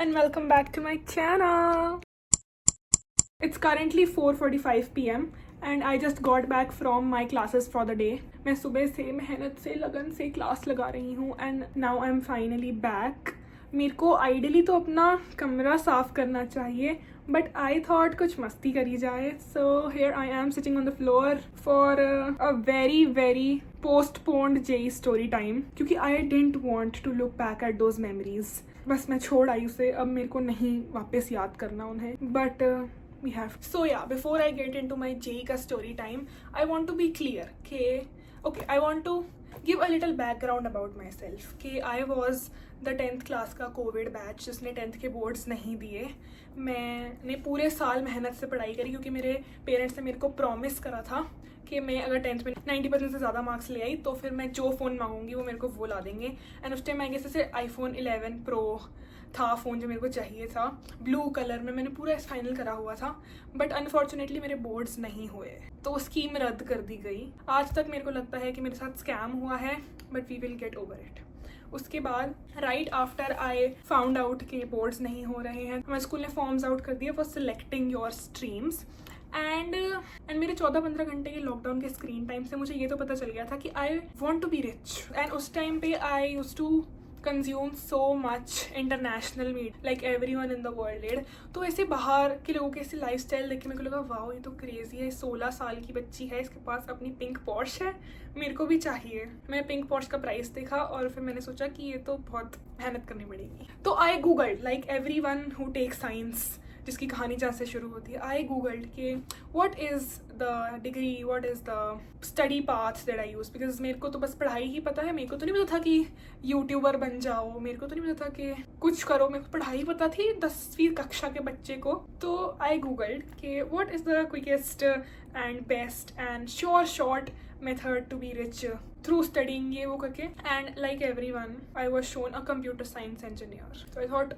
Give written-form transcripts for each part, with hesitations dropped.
and welcome back to my channel. It's currently 4:45 p.m. and I just got back from my classes for the day. मैं सुबह से मेहनत से लगन से क्लास लगा रही हूँ and now I'm finally back. मेरे को आइडियली तो अपना कमरा साफ़ करना चाहिए बट आई थॉट कुछ मस्ती करी जाए. So here I am sitting on the floor for a very very postponed JEE story time, क्योंकि I didn't want to look back at those memories. बस मैं छोड़ आई उसे, अब मेरे को नहीं वापस याद करना उन्हें. But we have. So yeah, before I get into my JEE ka story time, I want to be clear okay, I want to give a little background about myself कि I was the 10th class का Covid batch जिसने 10th के boards नहीं दिए. मैंने पूरे साल मेहनत से पढ़ाई करी क्योंकि मेरे पेरेंट्स ने मेरे को प्रॉमिस करा था कि मैं अगर 10th में 90% से ज़्यादा मार्क्स ले आई तो फिर मैं जो फ़ोन मांगूंगी वो मेरे को वो ला देंगे. एंड उस टाइम आई गेस जैसे iPhone 11 Pro था फ़ोन जो मेरे को चाहिए था, ब्लू कलर में. मैंने पूरा फाइनल करा हुआ था बट अनफॉर्चुनेटली मेरे बोर्ड्स नहीं हुए तो वो स्कीम रद्द कर दी गई. आज तक मेरे को लगता है कि मेरे साथ स्कैम हुआ है but we will get over it. उसके बाद right after I found out कि बोर्ड्स नहीं हो रहे हैं, हमारे स्कूल ने फॉर्म्स आउट कर दिया for selecting your streams. And मेरे 14-15 घंटे के लॉकडाउन के स्क्रीन टाइम से मुझे ये तो पता चल गया था कि I want to be rich. And उस टाइम पे I used to consume so much international media like everyone in the world did. तो ऐसे बाहर के लोगों के ऐसे लाइफस्टाइल देख के मेरे को लगा वाओ ये तो क्रेजी है, 16 साल की बच्ची है, इसके पास अपनी पिंक पॉर्श है, मेरे को भी चाहिए. मैं पिंक पॉर्श का प्राइस देखा और फिर मैंने सोचा कि ये तो बहुत मेहनत करनी पड़ेगी. तो I googled like everyone who take science जिसकी कहानी जहाँ से शुरू होती है. आई गूगल्ड कि what is the degree, what is the study path that I use, because मेरे को तो बस पढ़ाई ही पता है. मेरे को तो नहीं पता था कि यूट्यूबर बन जाओ, मेरे को तो नहीं पता था कि कुछ करो. मेरे को पढ़ाई पता थी 10वीं कक्षा के बच्चे को. तो आई गूगल्ड कि what is the quickest and best and sure short method to be rich through studying, ये वो करके. And like everyone I was shown a computer science engineer. तो आई थॉट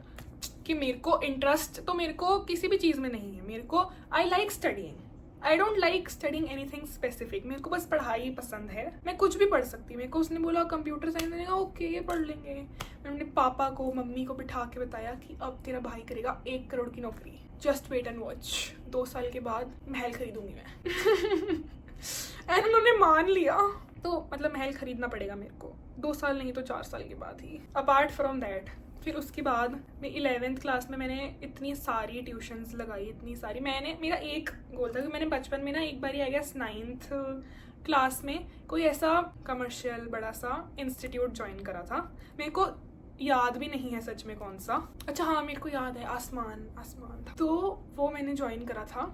कि मेरे को इंटरेस्ट तो मेरे को किसी भी चीज़ में नहीं है. मेरे को I like studying, I don't like studying anything specific. मेरे को बस पढ़ाई पसंद है, मैं कुछ भी पढ़ सकती. मेरे को उसने बोला कंप्यूटर साइंस, मैंने कहा ओके ये पढ़ लेंगे. मैंने अपने पापा को मम्मी को बिठा के बताया कि अब तेरा भाई करेगा 1 करोड़ की नौकरी, जस्ट वेट एंड वॉच, 2 साल के बाद महल खरीदूंगी मैं. एंड उन्होंने मान लिया. तो मतलब महल खरीदना पड़ेगा मेरे को 2 साल नहीं तो 4 साल के बाद ही. अपार्ट फ्रॉम दैट फिर उसके बाद मैं 11th क्लास में मैंने इतनी सारी ट्यूशन्स लगाई, इतनी सारी. मेरा एक गोल था कि मैंने बचपन में ना एक बार आई गेस 9th क्लास में कोई ऐसा कमर्शियल बड़ा सा इंस्टीट्यूट ज्वाइन करा था. मेरे को याद भी नहीं है सच में कौन सा. अच्छा हाँ मेरे को याद है, आसमान था. तो वो मैंने ज्वाइन करा था.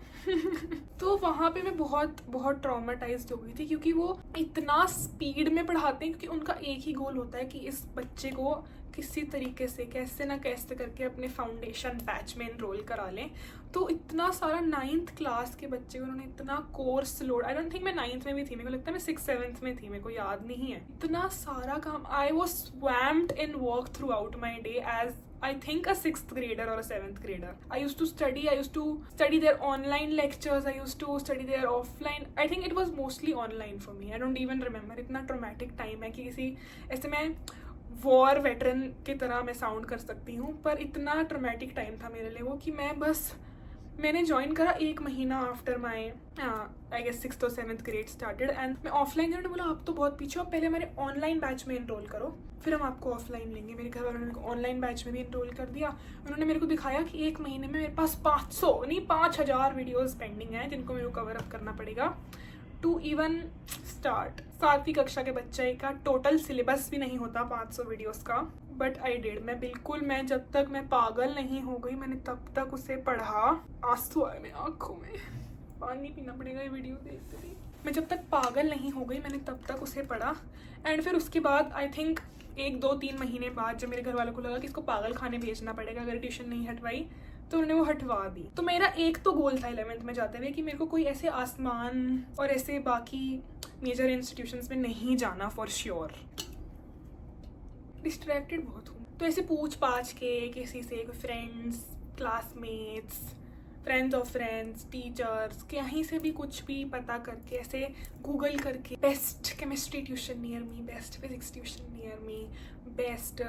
तो वहाँ पे मैं बहुत ट्रॉमेटाइज्ड हो गई थी क्योंकि वो इतना स्पीड में पढ़ाते हैं, क्योंकि उनका एक ही गोल होता है कि इस बच्चे को किसी तरीके से कैसे ना कैसे करके अपने फाउंडेशन बैच में इनरोल करा लें. तो इतना सारा 9th क्लास के बच्चे को उन्होंने इतना course load, I don't think मैं 9th में भी थी, मेरे को लगता है मैं 6th-7th में थी, मेरे को याद नहीं है. इतना सारा काम, I was swamped in work throughout my day as I think a 6th grader or a 7th grader. I used to study their online lectures. I used to study their offline. I think it was mostly online for me. I don't even remember. इतना traumatic time है कि किसी ऐसे मैं war veteran की तरह मैं sound कर सकती हूँ, पर इतना ट्रॉमेटिक टाइम था मेरे लिए वो कि मैंने ज्वाइन करा 1 महीना after my I guess 6th और 7th ग्रेड स्टार्टेड. एंड मैं ऑफलाइन ने बोला आप तो बहुत पीछे हो, पहले हमारे ऑनलाइन बैच में इनरोल करो फिर हम आपको ऑफलाइन लेंगे. मेरे घर वालों ने ऑनलाइन बैच में भी इनरोल कर दिया. उन्होंने मेरे को दिखाया कि 1 महीने में मेरे पास 5,000 वीडियोज़ पेंडिंग हैं जिनको मेरे को कवर अप करना पड़ेगा टू इवन स्टार्ट. 7वीं कक्षा के बच्चे का टोटल सिलेबस भी नहीं होता 500 वीडियोस का. But I did. मैं जब तक मैं पागल नहीं हो गई मैंने तब तक उसे पढ़ा. आंसू आए मेरी आँखों में, पानी पीना पड़ेगा ये वीडियो देखते ही. मैं जब तक पागल नहीं हो गई मैंने तब तक उसे पढ़ा. एंड फिर उसके बाद आई थिंक 1-2-3 महीने बाद जब मेरे घर वालों को लगा कि इसको पागल खाने भेजना पड़ेगा अगर ट्यूशन नहीं हटवाई, तो उन्होंने वो हटवा दी. तो मेरा एक तो गोल था 11th में जाते हुए कि मेरे को कोई ऐसे आसमान और ऐसे बाकी मेजर इंस्टीट्यूशंस में नहीं जाना फॉर श्योर. डिस्ट्रैक्टेड बहुत हूँ तो ऐसे पूछ पाछ के किसी से, friends, classmates, friends of friends, teachers, कहीं से भी कुछ भी पता करके ऐसे गूगल करके best chemistry tuition near me, best physics tuition near me, best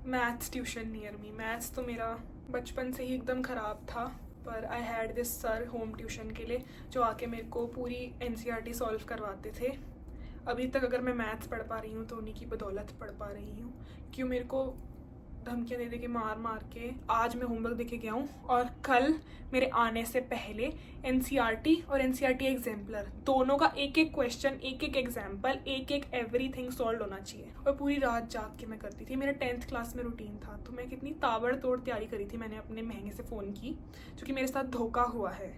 maths tuition near me. Maths तो मेरा बचपन से ही एकदम ख़राब था, पर I had this sir home tuition के लिए जो आके मेरे को पूरी NCERT सॉल्व करवाते थे। अभी तक अगर मैं मैथ्स पढ़ पा रही हूँ तो उन्हीं की बदौलत पढ़ पा रही हूँ, क्यों मेरे को धमकियाँ दे दे के मार के आज मैं होमवर्क देके गया हूँ, और कल मेरे आने से पहले NCERT और NCERT एग्जाम्पलर दोनों का एक एक क्वेश्चन, एक एक एग्जाम्पल, एक एक एवरीथिंग सॉल्व होना चाहिए। और पूरी रात जाग के मैं करती थी। मेरा 10th क्लास में रूटीन था, तो मैं कितनी ताबड़तोड़ तैयारी करी थी मैंने अपने महंगे से फ़ोन की, जो कि मेरे साथ धोखा हुआ है।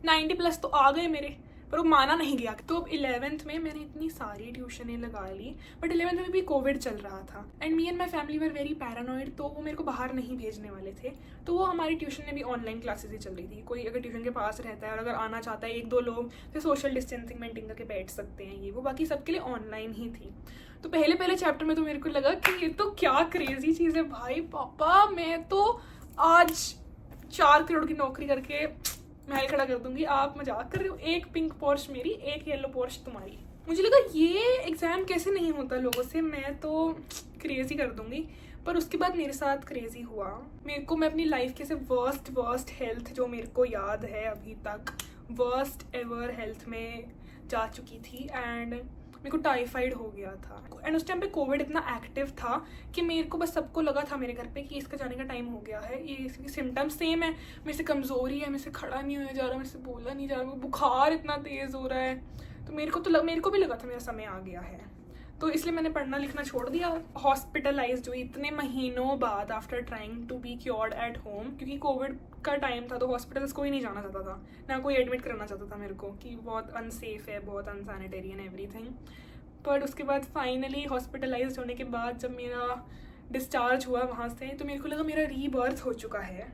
90+ तो आ गए मेरे, पर वो माना नहीं गया। तो अब 11th में मैंने इतनी सारी ट्यूशनें लगा ली, बट 11th में भी कोविड चल रहा था and me and my family were very paranoid, तो वो मेरे को बाहर नहीं भेजने वाले थे। तो वो हमारी ट्यूशन में भी ऑनलाइन क्लासेस ही चल रही थी। कोई अगर ट्यूशन के पास रहता है और अगर आना चाहता है 1-2 लोग, तो सोशल डिस्टेंसिंग मेंटेन करके बैठ सकते हैं, ये वो, बाकी सबके लिए ऑनलाइन ही थी। तो पहले चैप्टर में तो मेरे को लगा कि ये तो क्या क्रेजी चीज़ है भाई पापा, मैं तो आज 4 करोड़ की नौकरी करके महल खड़ा कर दूंगी, आप मजाक कर रहे हो। एक पिंक पोर्श मेरी, एक येलो पोर्श तुम्हारी। मुझे लगा ये एग्जाम कैसे नहीं होता लोगों से, मैं तो क्रेजी कर दूंगी। पर उसके बाद मेरे साथ क्रेजी हुआ। मेरे को, मैं अपनी लाइफ के से वर्स्ट हेल्थ जो मेरे को याद है अभी तक, वर्स्ट एवर हेल्थ में जा चुकी थी एंड मेरे को टाइफाइड हो गया था। एंड उस टाइम पे कोविड इतना एक्टिव था कि मेरे को बस, सबको लगा था मेरे घर पे कि इसका जाने का टाइम हो गया है, ये इसकी सिम्टम्स सेम है, मेरे से कमज़ोरी है, मेरे से खड़ा नहीं होया जा रहा, मेरे से बोला नहीं जा रहा, बुखार इतना तेज़ हो रहा है। तो मेरे को भी लगा था मेरा समय आ गया है, तो इसलिए मैंने पढ़ना लिखना छोड़ दिया। हॉस्पिटलाइज्ड हुई इतने महीनों बाद after trying to be cured at home, क्योंकि कोविड का टाइम था तो हॉस्पिटल्स कोई नहीं जाना चाहता था, ना कोई एडमिट कराना चाहता था मेरे को, कि बहुत अनसेफ है, बहुत अनसैनिटरी एंड एवरीथिंग। पर उसके बाद फाइनली हॉस्पिटलाइज्ड होने के बाद जब मेरा डिस्चार्ज हुआ वहाँ से, तो मेरे को लगा मेरा रीबर्थ हो चुका है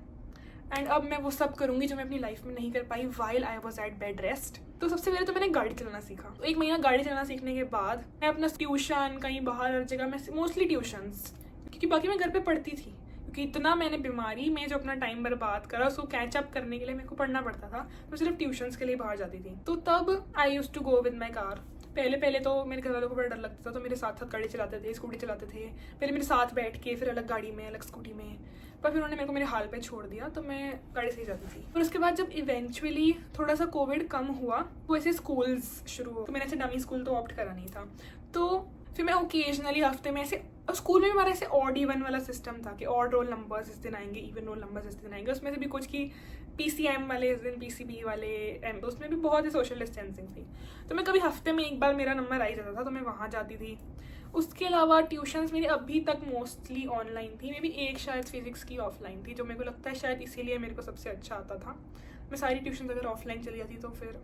एंड अब मैं वो सब करूँगी जो मैं अपनी लाइफ में नहीं कर पाई while I was at bed rest. तो सबसे पहले तो मैंने गाड़ी चलाना सीखा। तो 1 महीना गाड़ी चलाना सीखने के बाद मैं अपना ट्यूशन, कहीं बाहर हर जगह में, मोस्टली ट्यूशन्स, क्योंकि बाकी मैं घर पे पढ़ती थी, क्योंकि इतना मैंने बीमारी में जो अपना टाइम बर्बाद करा उसको कैचअप करने के लिए मेरे को पढ़ना पड़ता था, तो सिर्फ ट्यूशन्स के लिए बाहर जाती थी। तो तब I use to go with my car. पहले तो मेरे घर वालों को बड़ा डर लगता था, तो मेरे साथ गाड़ी चलाते थे, स्कूटी चलाते थे, पहले मेरे साथ बैठ के, फिर अलग गाड़ी में, अलग स्कूटी में, पर फिर उन्होंने मेरे को मेरे हाल पे छोड़ दिया, तो मैं गाड़ी से ही जाती थी। फिर उसके बाद जब इवेंचुअली थोड़ा सा कोविड कम हुआ, तो ऐसे स्कूल्स शुरू हो, तो मैंने ऐसे डमी स्कूल तो ऑप्ट करा नहीं था, तो फिर मैं ओकेजनली हफ्ते में ऐसे, स्कूल में हमारा ऐसे ऑड इवन वाला सिस्टम था कि ऑड रोल नंबर्स इस दिन आएंगे, इवन रोल नंबर्स इस दिन आएंगे। उसमें से भी कुछ की PCM वाले इस दिन, PCB वाले एम, उसमें भी बहुत ही सोशल डिस्टेंसिंग थी। तो मैं कभी हफ्ते में एक बार मेरा नंबर आ ही जाता था, तो मैं वहाँ जाती थी। उसके अलावा ट्यूशन्स मेरी अभी तक मोस्टली ऑनलाइन थी, मे बी एक शायद फिजिक्स की ऑफलाइन थी, जो मेरे को लगता है शायद इसीलिए मेरे को सबसे अच्छा आता था। मैं सारी ट्यूशन अगर ऑफलाइन चली जाती तो फिर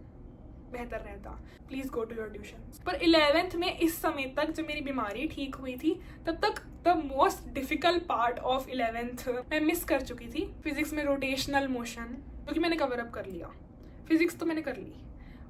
बेहतर रहता। Please go to your tuition. पर 11th में इस समय तक जब मेरी बीमारी ठीक हुई थी, तब तक the most difficult part of 11th मैं मिस कर चुकी थी। फिजिक्स में रोटेशनल मोशन, जो कि मैंने कवर अप कर लिया, फिजिक्स तो मैंने कर ली।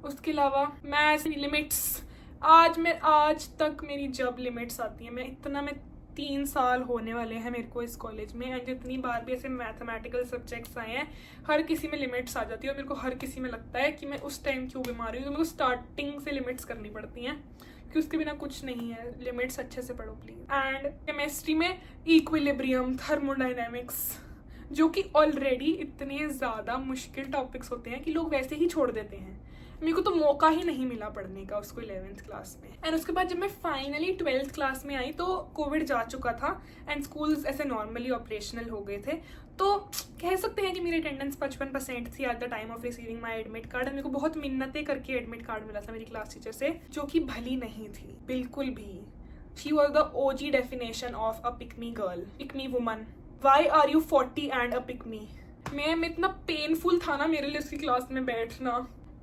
उसके अलावा मैथ्स लिमिट्स, आज तक मेरी जब लिमिट्स आती हैं, मैं 3 साल होने वाले हैं मेरे को इस कॉलेज में, एंड जितनी बार भी ऐसे मैथमेटिकल सब्जेक्ट्स आए हैं, हर किसी में लिमिट्स आ जाती है, और मेरे को हर किसी में लगता है कि मैं उस टाइम क्यों बीमार हुई, तो मेरे को स्टार्टिंग से लिमिट्स करनी पड़ती हैं, कि उसके बिना कुछ नहीं है। लिमिट्स अच्छे से पढ़ो प्लीज। एंड केमिस्ट्री में इक्विलिब्रियम, थर्मोडाइनमिक्स, जो कि ऑलरेडी इतने ज़्यादा मुश्किल टॉपिक्स होते हैं कि लोग वैसे ही छोड़ देते हैं। मेरे को तो मौका ही नहीं मिला पढ़ने का उसको 11th क्लास में। एंड उसके बाद जब मैं फाइनली 12th क्लास में आई, तो कोविड जा चुका था एंड स्कूल्स ऐसे नॉर्मली ऑपरेशनल हो गए थे, तो कह सकते हैं कि मेरी अटेंडेंस 55% थी at the time of receiving my admit card. मेरे को बहुत मिन्नतें करके एडमिट कार्ड मिला था मेरी क्लास टीचर से, जो कि भली नहीं थी बिल्कुल भी। She was the OG definition of a pick me girl, pick me woman. Why are you 40 and a pick me? मैं इतना पेनफुल था ना मेरे लिए उसकी क्लास में बैठना,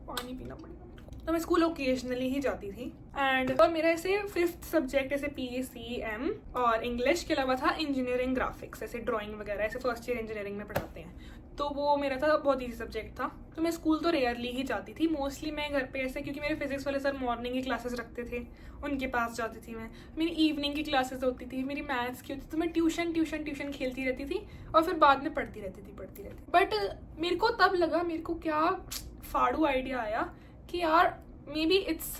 पानी पीना पड़ेगा। तो मैं स्कूल ओकेजनली ही जाती थी। एंड और मेरा ऐसे 5th सब्जेक्ट ऐसे PCM और इंग्लिश के अलावा था इंजीनियरिंग ग्राफिक्स, ऐसे ड्राइंग वगैरह, ऐसे फर्स्ट ईयर इंजीनियरिंग में पढ़ाते हैं, तो वो मेरा था बहुत ईजी सब्जेक्ट था। तो मैं स्कूल तो रेयरली ही जाती थी, मोस्टली मैं घर पे ऐसे, क्योंकि मेरे फिजिक्स वाले सर मॉर्निंग की क्लासेस रखते थे, उनके पास जाती थी मैं। मेरी इवनिंग की क्लासेस होती थी, मेरी मैथ्स की होती थी, तो मैं ट्यूशन खेलती रहती थी और फिर बाद में पढ़ती रहती। बट मेरे को तब लगा, मेरे को क्या फाड़ू आइडिया आया कि यार may be it's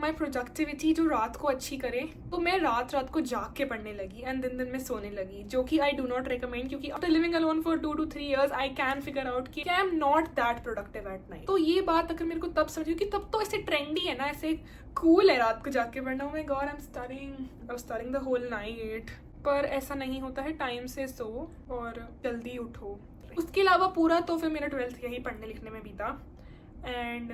my productivity जो रात को अच्छी करे, तो मैं रात को जाग के पढ़ने लगी एंड दिन में सोने लगी, जो कि आई डू नॉट रिकमेंड, क्योंकि after living alone for 2 to 3 years I can figure out कि I am not that productive at night. तो ये बात अगर मेरे को तब समझी, क्योंकि तब तो ऐसे ट्रेंडी है ना, ऐसे कूल है रात को जाग के पढ़ना। My God, I am studying the whole night. पर ऐसा नहीं होता है, टाइम से सो और जल्दी उठो। उसके अलावा पूरा तो फिर मेरा 12th यही पढ़ने लिखने में बीता एंड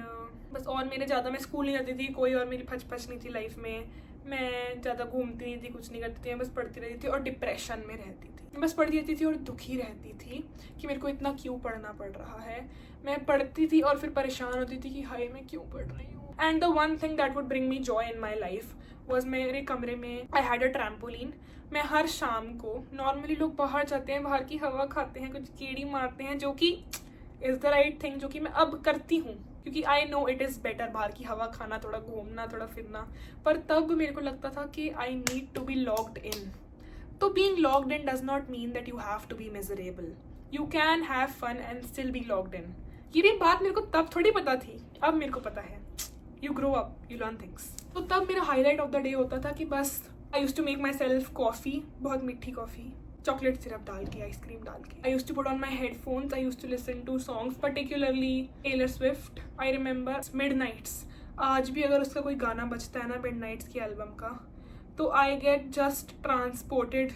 बस। और मेरे ज़्यादा मैं स्कूल नहीं जाती थी, कोई और मेरी फच नहीं थी लाइफ में। मैं ज़्यादा घूमती नहीं थी, कुछ नहीं करती थी, मैं बस पढ़ती रहती थी और डिप्रेशन में रहती थी। मैं बस पढ़ती रहती थी और दुखी रहती थी कि मेरे को इतना क्यों पढ़ना पड़ रहा है। मैं पढ़ती थी और फिर परेशान होती थी कि हाय मैं क्यों पढ़ रही हूँ। And the one thing that would bring me joy in my life was, मेरे कमरे में आई हैड अ ट्रैम्पोलिन। मैं हर शाम को, नॉर्मली लोग बाहर जाते हैं, बाहर की हवा खाते हैं, कुछ कीड़ी मारते हैं, जो कि इज़ द राइट थिंग, जो कि मैं अब करती हूँ, क्योंकि I know it is better बाहर की हवा खाना, थोड़ा घूमना, थोड़ा फिरना। पर तब मेरे को लगता था कि I need to be locked in. तो being locked in does not mean that you have to be miserable. You can have fun and still be locked in. ये बात मेरे को तब थोड़ी पता थी, अब मेरे को पता है। You grow up, you learn things. तो तब मेरा हाईलाइट ऑफ द डे होता था कि बस I use to make myself coffee, बहुत मीठी कॉफ़ी, चॉकलेट सिरप डाल के, आइसक्रीम डाल के। I use to put on my headphones, I use to listen to songs, particularly Taylor Swift. I remember Midnights, आज भी अगर उसका कोई गाना बजता है ना मिडनाइट्स की एल्बम का, तो I get just transported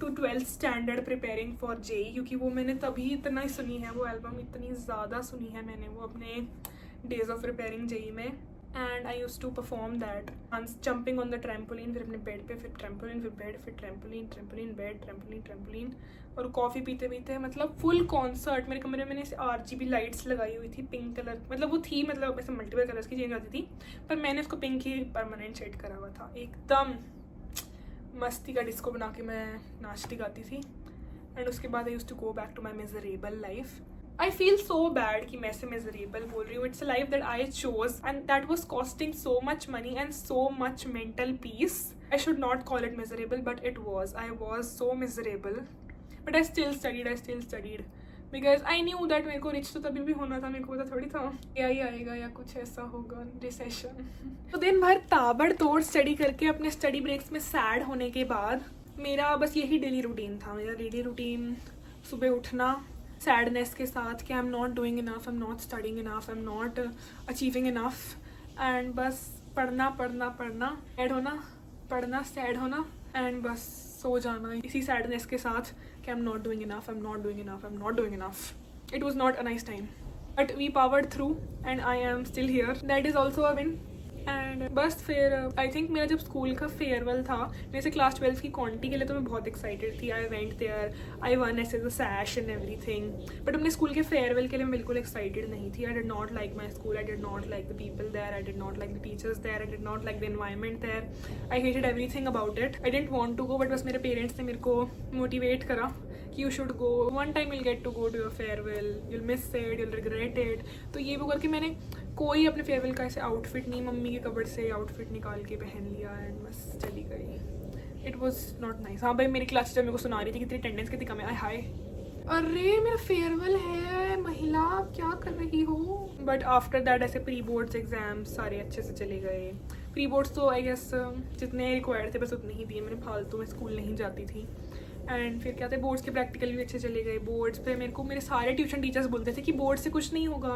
to 12th standard preparing for JEE, क्योंकि वो मैंने तभी इतना ही सुनी है, वो एल्बम इतनी ज़्यादा सुनी है मैंने वो अपने डेज ऑफ प्रिपेयरिंग जेई में। And I use to perform that jumping on the trampoline, फिर अपने बेड पे, फिर ट्रैम्पोलिन, फिर बेड, फिर trampoline, trampoline, bed, trampoline, trampoline, और कॉफ़ी पीते पीते, मतलब फुल कॉन्सर्ट। मेरे कमरे में ऐसे RGB लाइट्स लगाई हुई थी, पिंक कलर, मतलब वो थी, मतलब ऐसे मल्टीपल कलर्स की चेंज होती थी, पर मैंने उसको पिंक ही परमानेंट सेट करा हुआ था। एकदम मस्ती का डिस्को बना के मैं नाचती गाती थी। एंड उसके बाद I use to go back to my miserable life. I feel so bad कि मैं ऐसे मिजरेबल बोल रही हूँ। It's a life that I chose and that was costing so much money and so much mental peace. I should not call it miserable, but it was. I was so miserable, but I still studied because I knew that मेरे को rich तो तभी भी होना था। मेरे को पता थोड़ी था क्या ही आएगा या कुछ ऐसा होगा, रिसेशन। तो दिन भर ताबड़तोड़ स्टडी करके अपने स्टडी ब्रेक्स में सैड होने के बाद मेरा बस यही डेली रूटीन था। मेरा डेली रूटीन सुबह उठना सैडनेस के साथ कि I am not doing enough, I am not studying enough, I am not achieving enough, and बस पढ़ना सैड होना, पढ़ना सैड होना, एंड बस सो जाना इसी सैडनेस के साथ कि I am not doing enough, I am not doing enough, I am not doing enough. It was not a nice time, but we powered through and I am still here. That is also a win. And बस फिर I think मेरा जब school का farewell था, जैसे class 12 की कॉन्टी के लिए, तो मैं बहुत एक्साइटेड थी। I went there, I won ऐसे the sash and everything, but अपने स्कूल के फेयरवेल के लिए मैं बिल्कुल एक्साइटेड नहीं थी। I did not like my school, I did not like the people there, I did not like the teachers there, I did not like the environment there, I hated everything about it. I didn't want to go, but बस मेरे parents ने मेरे को motivate करा कि you should go, one time you'll get to go to your farewell, you'll miss it, you'll regret it। तो ये वो करके मैंने कोई अपने फेयरवेल का ऐसे आउटफिट नहीं, मम्मी के कपड़ से आउटफिट निकाल के पहन लिया एंड बस चली गई। It was not nice. हाँ भाई, मेरी क्लास जब मेरे को सुना रही थी कि तेरी अटेंडेंस कितनी कम है, आई हाय अरे मेरा फेयरवेल है, महिला क्या कर रही हो। बट आफ्टर दैट ऐसे प्री बोर्ड्स एग्जाम्स सारे अच्छे से चले गए। प्री बोर्ड्स तो आई गेस जितने रिक्वायर्ड थे बस उतने ही दिए मैंने, फालतू में स्कूल नहीं जाती थी। एंड फिर क्या थे, बोर्ड्स के प्रैक्टिकल भी अच्छे चले गए। बोर्ड्स पे मेरे को मेरे सारे ट्यूशन टीचर्स बोलते थे कि बोर्ड्स से कुछ नहीं होगा,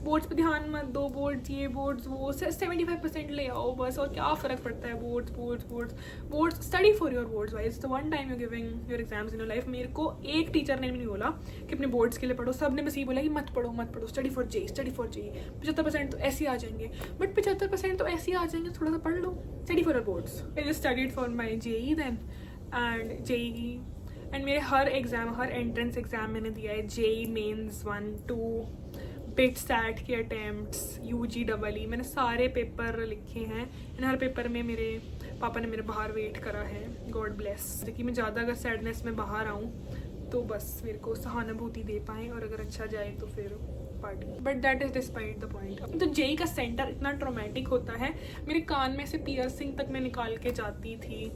बोर्ड्स पे ध्यान मत दो, बोर्ड्स ये बोर्ड्स वो, 75% ले आओ बस, और क्या फ़र्क पड़ता है। Boards study for your boards wise, तो one time you giving your exams in your life. मेरे को एक टीचर ने भी नहीं बोला कि अपने बोर्ड्स के लिए पढ़ो, सब ने बस ये बोला कि मत पढ़ो, स्टडी फॉर जेई। 75% तो ऐसे ही आ जाएंगे, बट 75% तो ऐसे ही आ जाएंगे, थोड़ा सा पढ़ लो, study for your boards. I just studied for my JEE then and JEE. And मेरे हर एग्ज़ाम, हर एंट्रेंस एग्ज़ाम मैंने दिया है, जेई मेंस 1, 2, बिट सैट के अटैम्प्ट्स, UG EE, मैंने सारे पेपर लिखे हैं। एंड हर पेपर में मेरे पापा ने मेरे बाहर वेट करा है, गॉड ब्लेस। देखिए मैं ज़्यादा अगर सैडनेस में बाहर आऊँ तो बस मेरे को सहानुभूति दे पाएँ, और अगर अच्छा जाए तो फिर party. But that is despite the point. तो जेई का सेंटर इतना ट्रोमेटिक होता है, मेरे कान में से पियर्सिंग तक मैं निकाल के जाती थी।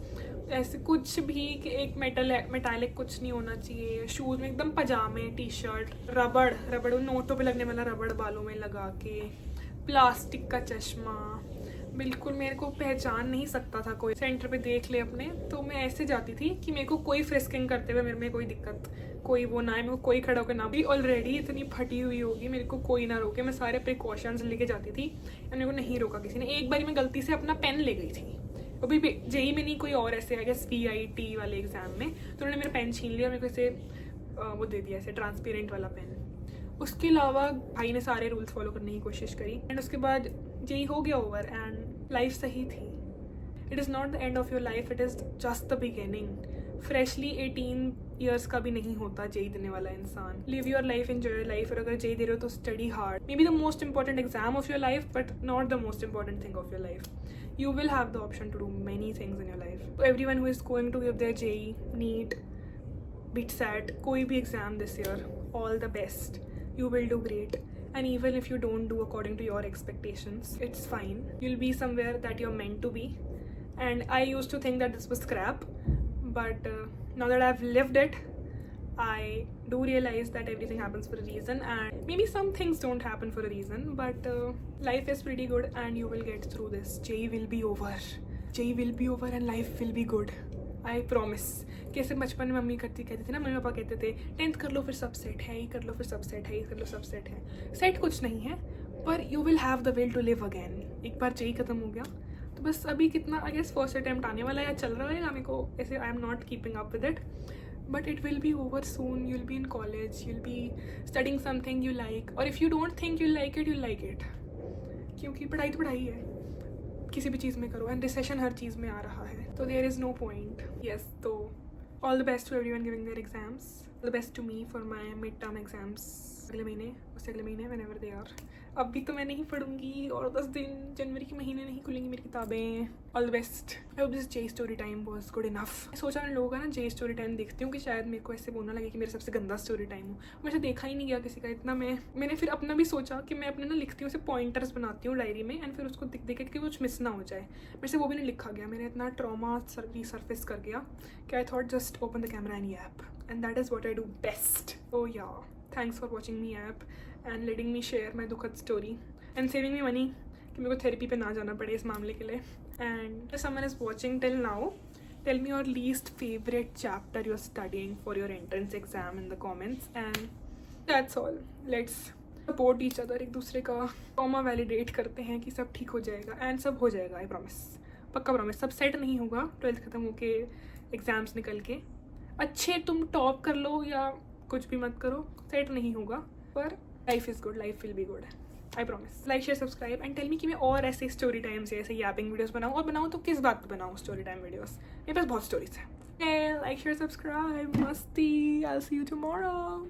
ऐसे कुछ भी कि एक मेटालिक कुछ नहीं होना चाहिए। शूज़ में एकदम पजामे, टी-शर्ट, रबड़ नोटों पे लगने वाला रबड़ बालों में लगा के, प्लास्टिक का चश्मा, बिल्कुल मेरे को पहचान नहीं सकता था कोई, सेंटर पे देख ले अपने, तो मैं ऐसे जाती थी कि मेरे को कोई फ्रिस्किंग करते हुए मेरे में कोई दिक्कत, कोई वो ना है, मेरे को कोई खड़ा होकर ना भी ऑलरेडी इतनी फटी हुई होगी, मेरे को कोई ना रोके, मैं सारे प्रिकॉशंस लेके जाती थी और मेरे को नहीं रोका किसी ने। एक बार मैं गलती से अपना पेन ले गई थी, वो भी जेई में नहीं, कोई और ऐसे है PIT वाले एग्जाम में, तो उन्होंने मेरा पेन छीन लिया, मेरे को ऐसे वो दे दिया ऐसे ट्रांसपेरेंट वाला पेन। उसके अलावा भाई ने सारे रूल्स फॉलो करने की कोशिश करी एंड उसके बाद जेई हो गया ओवर एंड लाइफ सही थी। It is not the end of your life, it is just the beginning. Freshly 18 years का भी नहीं होता जेई देने वाला इंसान। Live your life, enjoy your life, और अगर जेई दे रहे हो तो study hard. May be the most important exam of your life but not the most important thing of your life. You will have the option to do many things in your life. So everyone who is going to give their JEE, NEET, BITSAT, कोई भी exam this year, all the best. You will do great. And even if you don't do according to your expectations, it's fine. You'll be somewhere that you're meant to be. And I used to think that this was crap, but now that I've lived it, I do realize that everything happens for a reason, and maybe some things don't happen for a reason, but life is pretty good and you will get through this. JEE will be over. JEE will be over and life will be good. I promise. कैसे बचपन में mummy कहती थी ना, mummy papa कहते थे 10th कर लो फिर सब सेट है, ये कर लो फिर सब सेट है, ये कर लो सब सेट है। सेट कुछ नहीं है, पर you will have the will to live again. एक बार JEE खत्म हो गया तो बस अभी कितना आई गेस फर्स्ट अटैम्प्ट आने वाला है या चल रहा है, मेरे को ऐसे आई am not keeping up with it, but it will be over soon. You'll be in college, you'll be studying something you like, or if you don't think you'll like it, क्योंकि पढ़ाई तो पढ़ाई है, किसी भी चीज़ में करो, एंड रिसेशन हर चीज़ में आ रहा है, तो there is no point. Yes, तो all the best to everyone giving their exams, all the best to me for my mid term exams अगले महीने, उससे अगले महीने, व्हेनेवर दे आर। अभी तो मैं नहीं पढ़ूंगी और 10 दिन जनवरी के महीने नहीं खुलेंगी मेरी किताबें। All the best. I hope this JEE story time was good enough. सोचा मैंने लोगों का ना JEE स्टोरी टाइम देखती हूँ कि शायद मेरे को ऐसे बोलना लगे कि मेरा सबसे गंदा स्टोरी टाइम हो, मुझे देखा ही नहीं गया किसी का इतना। मैंने फिर अपना भी सोचा कि मैं अपने ना लिखती हूँ, उसे पॉइंटर्स बनाती हूँ डायरी में, एंड फिर उसको दिख देखे कि कुछ मिस ना हो जाए, मेरे से वो भी नहीं लिखा गया। मेरा इतना ट्रॉमा रिसर्फेस कर गया कि I thought just open the camera and app, and that is what I do best. Oh yeah, thanks for watching me app and letting me share my दुखद story and saving me money कि मेरे को therapy पे ना जाना पड़े इस मामले के लिए। And someone is watching till now, tell me your least favourite chapter you are studying for your entrance exam in the comments, and that's all. Let's support each other, एक दूसरे का ट्रॉमा वैलिडेट करते हैं कि सब ठीक हो जाएगा, एंड सब हो जाएगा, आई प्रॉमिस, पक्का प्रॉमिस। सब सेट नहीं होगा 12th खत्म होके एग्जाम्स निकल के, अच्छे तुम टॉप कर लो या कुछ भी मत करो, सेट नहीं होगा, पर life is good, life will be good, I promise. Like share subscribe and tell me कि मैं और ऐसे स्टोरी टाइम से ऐसे यापिंग वीडियोस बनाऊँ, और बनाऊँ तो किस बात पे बनाऊँ स्टोरी टाइम वीडियोस, मेरे पास बहुत स्टोरीज है। लाइक शेयर सब्सक्राइब, मस्ती, I will see you tomorrow.